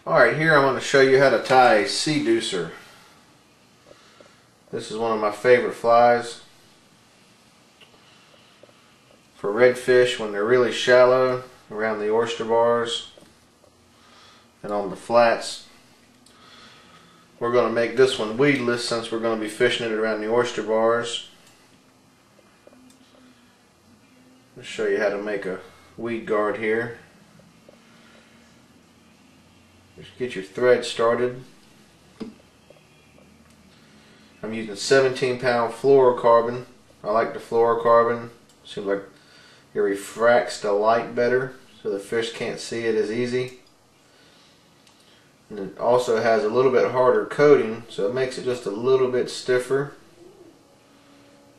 Alright, here I'm going to show you how to tie a Seaducer. This is one of my favorite flies for redfish when they're really shallow around the oyster bars and on the flats. We're going to make this one weedless since we're going to be fishing it around the oyster bars. I'll show you how to make a weed guard here. Just get your thread started. I'm using 17-pound fluorocarbon. I like the fluorocarbon. Seems like it refracts the light better so the fish can't see it as easy. And it also has a little bit harder coating, so it makes it just a little bit stiffer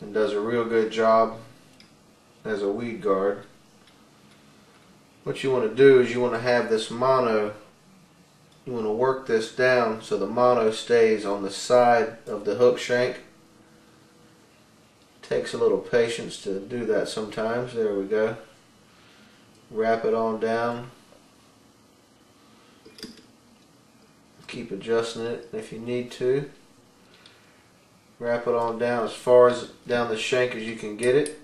and does a real good job as a weed guard. What you want to do is you want to have this mono, you want to work this down so the mono stays on the side of the hook shank. Takes a little patience to do that sometimes. There we go. Wrap it on down. Keep adjusting it if you need to. Wrap it on down as far as down the shank as you can get it.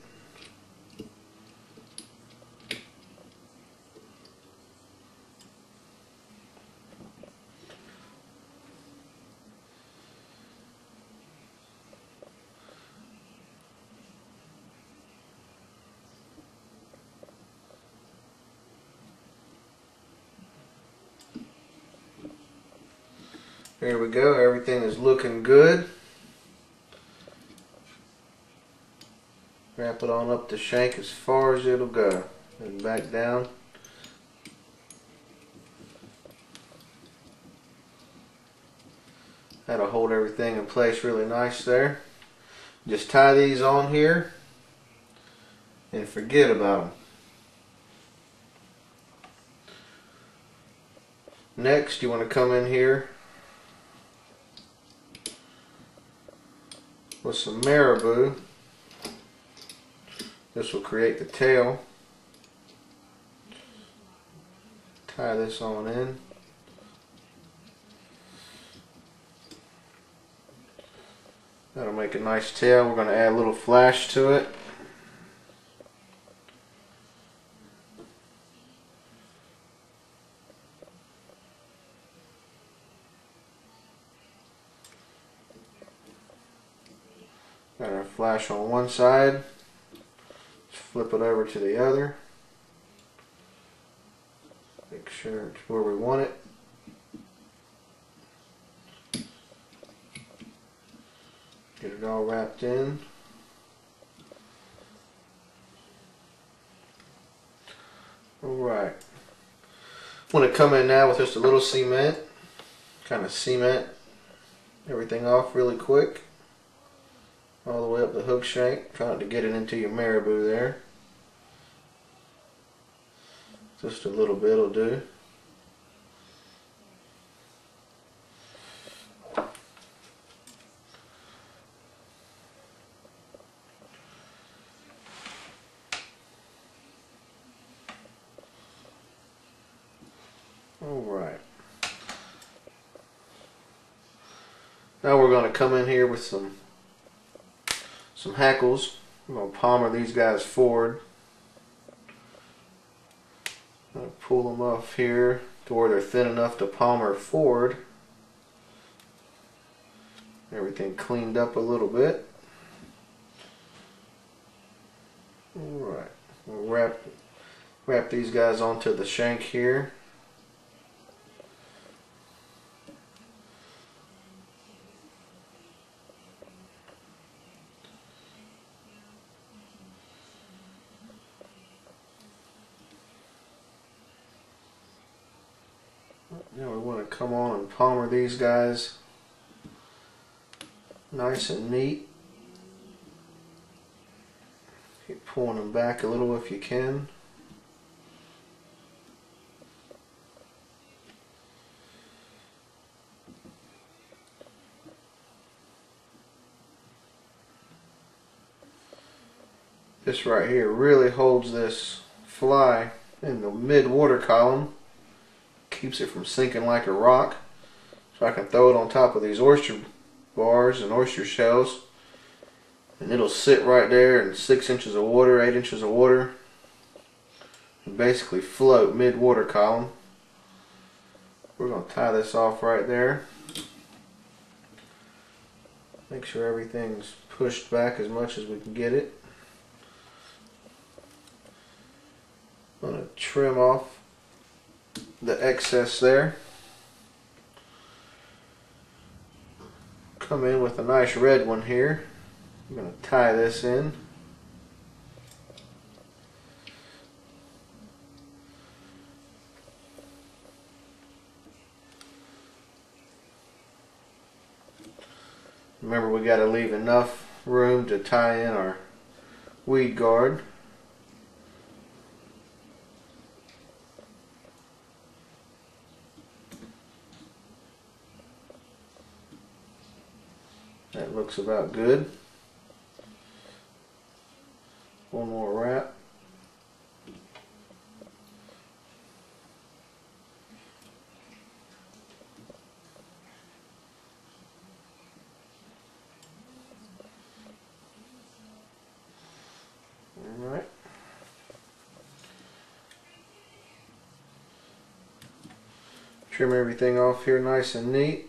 There we go, everything is looking good. Wrap it on up the shank as far as it'll go and back down. That'll hold everything in place really nice there. Just tie these on here and forget about them. Next, you want to come in here with some marabou. This will create the tail. Tie this on in. That'll make a nice tail. We're going to add a little flash to it. Got our flash on one side. Let's flip it over to the other. Make sure it's where we want it. Get it all wrapped in. Alright. I'm going to come in now with just a little cement. Kind of cement everything off really quick. All the way up the hook shank. Try not to get it into your marabou there. Just a little bit will do. Alright. Now we're going to come in here with some hackles. I'm going to palmer these guys forward. I'm going to pull them off here to where they're thin enough to palmer forward. Everything cleaned up a little bit. Alright, we'll wrap these guys onto the shank here. Now we want to come on and palmer these guys nice and neat. Keep pulling them back a little if you can. This right here really holds this fly in the mid water column. keeps it from sinking like a rock. So I can throw it on top of these oyster bars and oyster shells, and it'll sit right there in 6 inches of water, 8 inches of water, and basically float mid-water column. We're going to tie this off right there. Make sure everything's pushed back as much as we can get it. I'm going to trim off the excess there. Come in with a nice red one here. I'm going to tie this in. Remember, we got to leave enough room to tie in our weed guard. That looks about good. One more wrap. Alright. Trim everything off here nice and neat.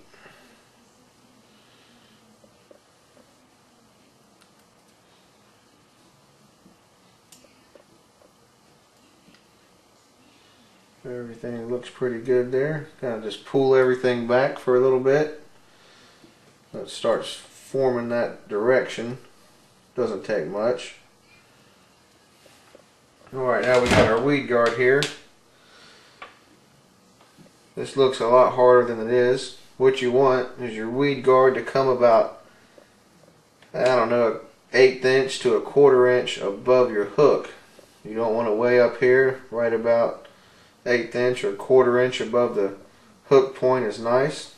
Everything looks pretty good there. Kind of just pull everything back for a little bit. It starts forming that direction. Doesn't take much. Alright, now we got our weed guard here. This looks a lot harder than it is. What you want is your weed guard to come about, I don't know, 1/8 inch to 1/4 inch above your hook. You don't want it way up here, right about 1/8 inch or 1/4 inch above the hook point is nice.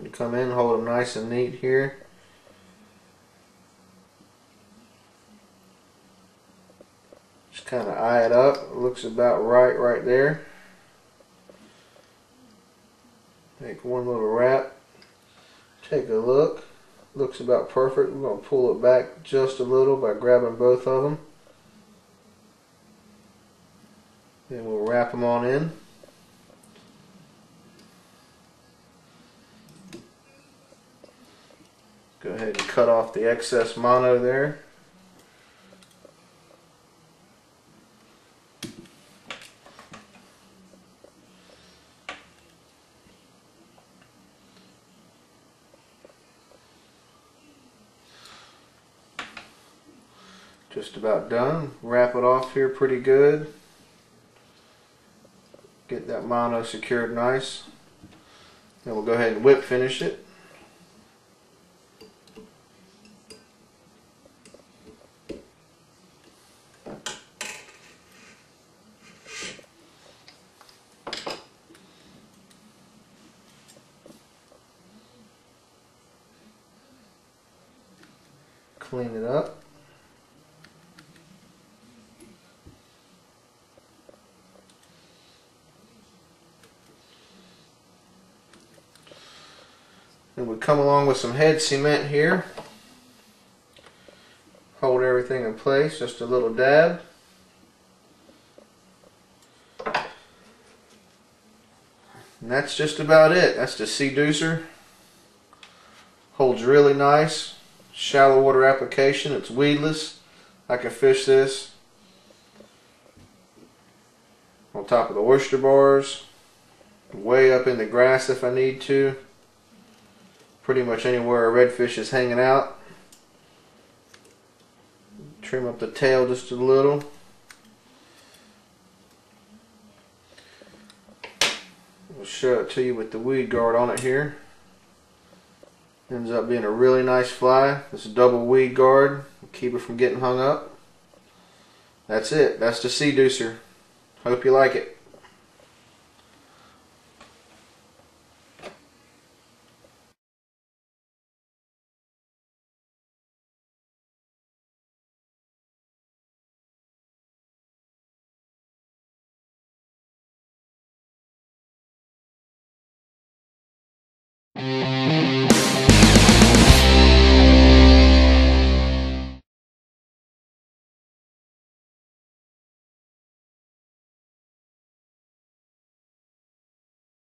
You come in, hold them nice and neat here. Just kind of eye it up. It looks about right there. Take one little wrap. Take a look. Looks about perfect. We're going to pull it back just a little by grabbing both of them. Then we'll wrap them on in. Go ahead and cut off the excess mono there. Just about done. Wrap it off here pretty good. Get that mono secured nice. Then we'll go ahead and whip finish it. Clean it up. And we come along with some head cement here. Hold everything in place, just a little dab. And that's just about it. That's the Seaducer. Holds really nice. Shallow water application. It's weedless. I can fish this on top of the oyster bars, way up in the grass if I need to. Pretty much anywhere a redfish is hanging out. Trim up the tail just a little. I'll show it to you with the weed guard on it here. Ends up being a really nice fly. This double weed guard will keep it from getting hung up. That's it. That's the Seaducer. Hope you like it.